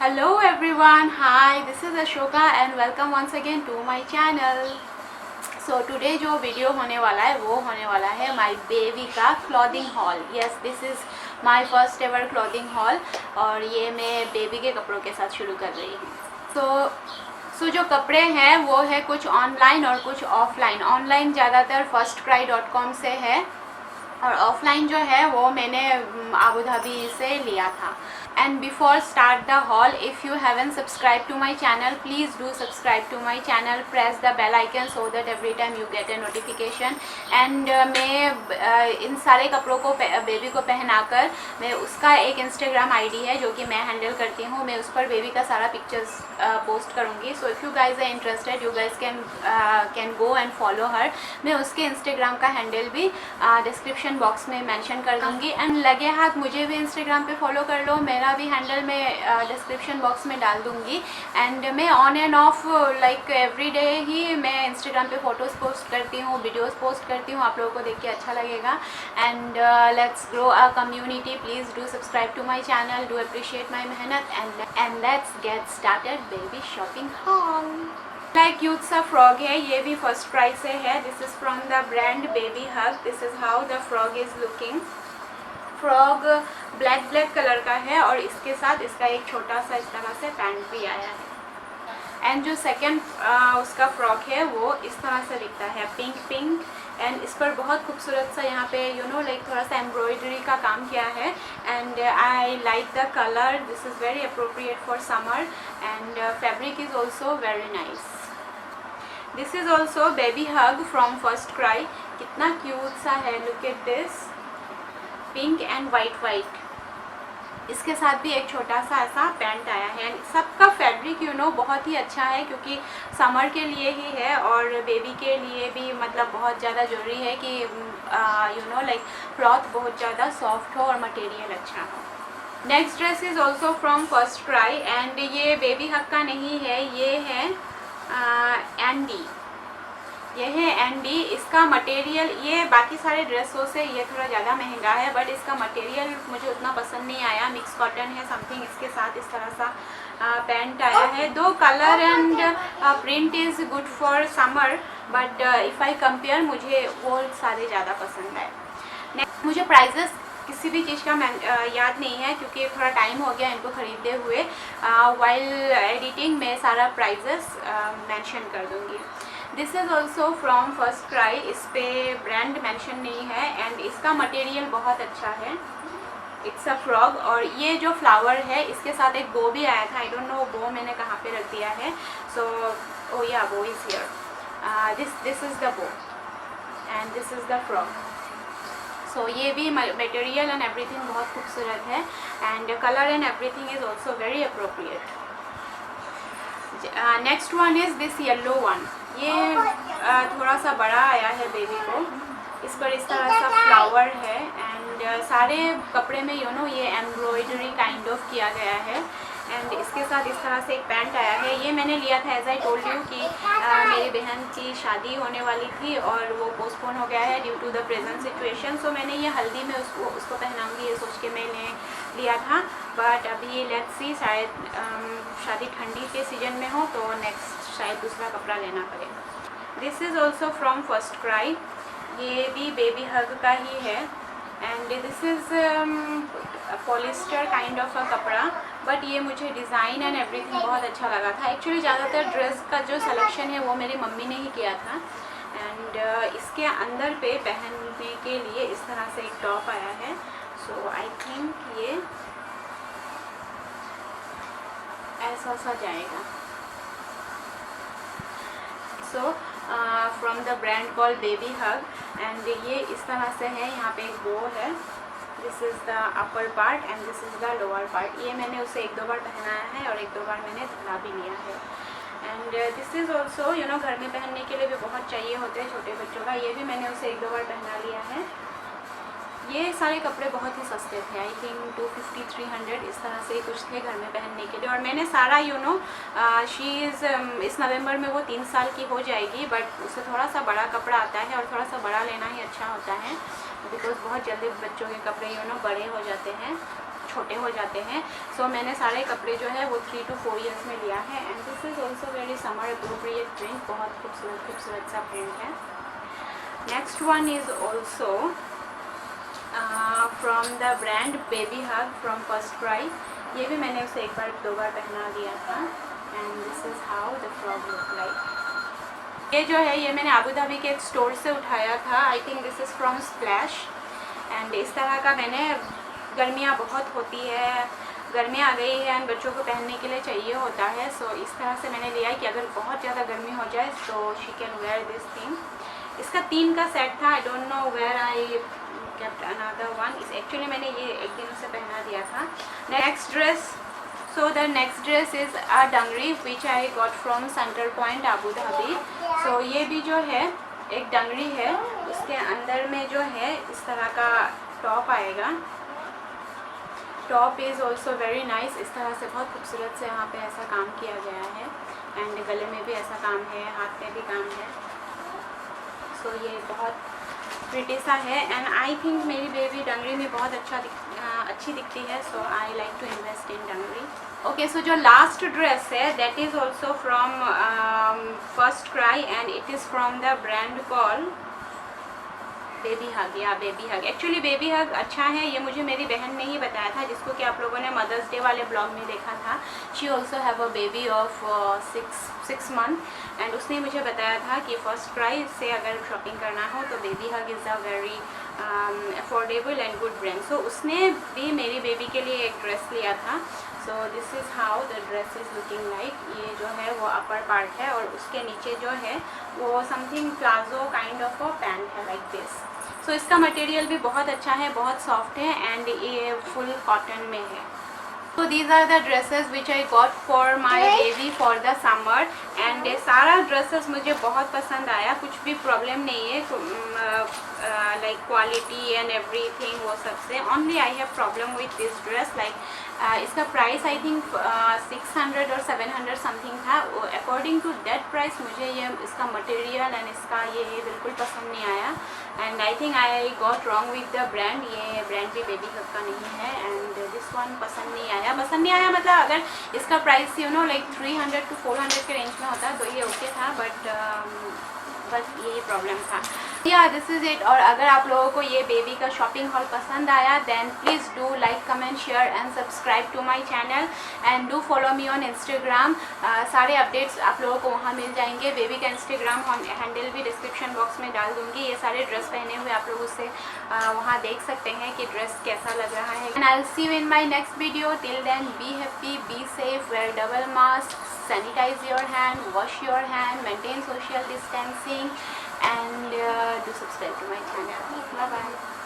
Hello everyone, hi, this is Ashoka and welcome once again to my channel. So today जो video होने वाला है वो होने वाला है my baby का clothing haul. Yes, this is my first ever clothing haul और ये मैं बेबी के कपड़ों के साथ शुरू कर रही हूँ. So जो कपड़े हैं वो है कुछ ऑनलाइन और कुछ ऑफलाइन. ऑनलाइन ज़्यादातर firstcry.com से है और ऑफलाइन जो है वो मैंने अबू धाबी से लिया था. And before start the haul, if you haven't subscribed to my channel, please do subscribe to my channel. Press the bell icon so that every time you get a notification. And मैं इन सारे कपड़ों को baby को पहनाकर मैं उसका एक Instagram ID है जो कि मैं हैंडल करती हूँ. मैं उस पर बेबी का सारा पिक्चर्स पोस्ट करूँगी. So if you guys are interested, you guys can go and follow her. मैं उसके Instagram का हैंडल भी डिस्क्रिप्शन बॉक्स में मेंशन कर दूँगी. एंड लगे हाथ मुझे भी Instagram पे फॉलो कर लो. मेरा भी हैंडल में डिस्क्रिप्शन बॉक्स में डाल दूँगी. एंड मैं on and off like every day ही मैं इंस्टाग्राम पे फ़ोटोज़ पोस्ट करती हूँ, वीडियोस पोस्ट करती हूँ. आप लोगों को देख के अच्छा लगेगा. And let's grow a community. Please do subscribe to my channel, do appreciate my मेहनत. And let's get started baby shopping haul. Like cute सा फ्रॉग है, ये भी फर्स्ट क्राई से है. This is from the brand Baby Hug. This is how the frog is looking. Frog black colour का है और इसके साथ इसका एक छोटा सा इस तरह से पैंट भी आया है. एंड जो सेकंड उसका फ्रॉक है वो इस तरह से दिखता है, पिंक. एंड इस पर बहुत खूबसूरत सा यहाँ पे लाइक थोड़ा सा एम्ब्रॉयडरी का काम किया है. And I like the colour. This is very appropriate for summer and fabric is also very nice. This is also baby hug from First cry. कितना क्यूट सा है. Look at this, pink and white. इसके साथ भी एक छोटा सा ऐसा पैंट आया है. सबका फैब्रिक बहुत ही अच्छा है क्योंकि समर के लिए ही है और बेबी के लिए भी मतलब बहुत ज़्यादा ज़रूरी है कि लाइक क्लॉथ बहुत ज़्यादा सॉफ्ट हो और मटेरियल अच्छा हो. Next dress is also from First Cry and ये बेबी हक का नहीं है, ये है एंडी. ये है एंडी. इसका मटेरियल ये बाकी सारे ड्रेसों से ये थोड़ा ज़्यादा महंगा है बट इसका मटेरियल मुझे उतना पसंद नहीं आया. मिक्स कॉटन है समथिंग. इसके साथ इस तरह सा पैंट आया है. दो colour and print is good for summer but if I compare मुझे वो सारे ज़्यादा पसंद आए. मुझे प्राइजेस किसी भी चीज़ का याद नहीं है क्योंकि थोड़ा टाइम हो गया इनको ख़रीदते हुए. वाइल एडिटिंग में सारा प्राइजेस मेंशन कर दूँगी. This is also from First cry. इस पर ब्रांड मेंशन नहीं है एंड इसका मटेरियल बहुत अच्छा है. इट्स अ फ्रॉग और ये जो फ्लावर है इसके साथ एक बो भी आया था. आई डोंट नो बो मैंने कहाँ पे रख दिया है. सो oh yeah bow is here. This is the bow and this is the frog. So ये भी मटेरियल एंड एवरीथिंग बहुत खूबसूरत है and colour and everything is also very appropriate. Next one is this yellow one. ये थोड़ा सा बड़ा आया है बेबी को. इस पर इस तरह सा फ्लावर है एंड सारे कपड़े में ये एम्ब्रॉयडरी काइंड ऑफ किया गया है. एंड इसके साथ इस तरह से एक पैंट आया है. ये मैंने लिया था एज आई टोल्ड यू कि मेरी बहन की शादी होने वाली थी और वो पोस्टपोन हो गया है due to the present situation. So मैंने ये हल्दी में उसको पहनाऊँगी ये सोच के मैंने लिया था. बट अभी लेट्स सी, शायद शादी ठंडी के सीजन में हो तो नेक्स्ट शायद दूसरा कपड़ा लेना पड़ेगा. This is also from First cry. ये भी बेबी हग का ही है and this is polyester kind of a कपड़ा बट ये मुझे डिज़ाइन एंड एवरीथिंग बहुत अच्छा लगा था. एक्चुअली ज़्यादातर ड्रेस का जो सिलेक्शन है वो मेरी मम्मी ने ही किया था. एंड इसके अंदर पे पहनने के लिए इस तरह से एक टॉप आया है. सो आई थिंक ये ऐसा सा जाएगा. So from the brand call Baby hug and ये इस तरह से है. यहाँ पे एक बो है. This is the upper part and this is the lower part. ये मैंने उसे एक दो बार पहनाया है और एक दो बार मैंने धुला भी लिया है. एंड दिस इज़ ऑल्सो घर में पहनने के लिए भी बहुत चाहिए होते हैं छोटे बच्चों का. ये भी मैंने उसे एक दो बार पहना लिया है. ये सारे कपड़े बहुत ही सस्ते थे. आई थिंक 250-300 इस तरह से कुछ थे घर में पहनने के लिए. और मैंने सारा शी इज़ इस नवंबर में वो 3 साल की हो जाएगी बट उससे थोड़ा सा बड़ा कपड़ा आता है और थोड़ा सा बड़ा लेना ही अच्छा होता है बिकॉज बहुत जल्दी बच्चों के कपड़े बड़े हो जाते हैं. छोटे हो जाते हैं। सो मैंने सारे कपड़े जो है वो 3 to 4 ईयर्स में लिया है। And this is also very summer appropriate print, बहुत खूबसूरत सा प्रिंट है। Next one is also from the brand Baby hug from First cry. ये भी मैंने उसे एक बार 2 बार पहना दिया था। And this is how the frock look like. ये जो है ये मैंने अबू धाबी के एक स्टोर से उठाया था। I think this is from splash. And इस तरह का मैंने, गर्मियाँ बहुत होती है, गर्मियाँ आ गई है एंड बच्चों को पहनने के लिए चाहिए होता है। सो इस तरह से मैंने लिया है कि अगर बहुत ज़्यादा गर्मी हो जाए तो she can wear this thing. इसका 3 का सेट था। I don't know where I kept another one. इस एक्चुअली मैंने ये एक दिन उसे पहना दिया था। Next dress, so the next dress is a dungaree which I got from Centre Point Abu Dhabi. So ये भी जो है एक डंगरी है, उसके अंदर में जो है इस तरह का टॉप आएगा। Top is also very nice. इस तरह से बहुत खूबसूरत से यहाँ पे ऐसा काम किया गया है। एंड गले में भी ऐसा काम है, हाथ में भी काम है। सो ये बहुत प्रिटी सा है। एंड आई थिंक मेरी बेबी डंगरी में बहुत अच्छी दिखती है। So I like to invest in dungaree. Okay, so जो लास्ट ड्रेस है that is also from First Cry and it is from the brand call Baby Hug. Yeah Baby Hug, actually Baby Hug अच्छा है। ये मुझे मेरी बहन ने ही बताया था, जिसको कि आप लोगों ने मदर्स डे वाले ब्लॉग में देखा था। She also have a baby of 6 month. And उसने मुझे बताया था कि फर्स्ट क्राई से अगर शॉपिंग करना हो तो Baby Hug is a very affordable and good brand. So उसने भी मेरी बेबी के लिए एक ड्रेस लिया था। So this is how the dress is looking like. ये जो है वो अपर पार्ट है और उसके नीचे जो है वो something palazzo kind of a pant है लाइक दिस। सो इसका मटेरियल भी बहुत अच्छा है, बहुत सॉफ्ट है एंड ये फुल कॉटन में है। तो these are the dresses which I got for my baby for the summer. And सारा ड्रेसेस मुझे बहुत पसंद आया, कुछ भी प्रॉब्लम नहीं है लाइक क्वालिटी एंड एवरीथिंग वो सबसे। Only I have problem with this dress like इसका प्राइस आई थिंक 600 और 700 समथिंग था। अकॉर्डिंग टू दैट प्राइस मुझे ये इसका मटेरियल एंड इसका ये बिल्कुल पसंद नहीं आया। And I think I got wrong with the brand. ये ब्रांड भी बेबी हग का नहीं है। एंड दिस वन पसंद नहीं आया मतलब अगर इसका प्राइस लाइक 300 to 400 के रेंज में होता तो ये ओके था, बट बस यही प्रॉब्लम था। या दिस इज़ इट। और अगर आप लोगों को ये बेबी का शॉपिंग हॉल पसंद आया then please do like, comment, share and subscribe to my channel and do follow me on Instagram. सारे अपडेट्स आप लोगों को वहाँ मिल जाएंगे। बेबी का इंस्टाग्राम हैंडल भी डिस्क्रिप्शन बॉक्स में डाल दूँगी। ये सारे ड्रेस पहने हुए आप लोग उससे वहाँ देख सकते हैं कि ड्रेस कैसा लग रहा है। And I will see you in my next video. Till then be happy, be safe, wear double mask, sanitize your hand, wash your hand, maintain social distancing and do subscribe to my channel. Bye bye.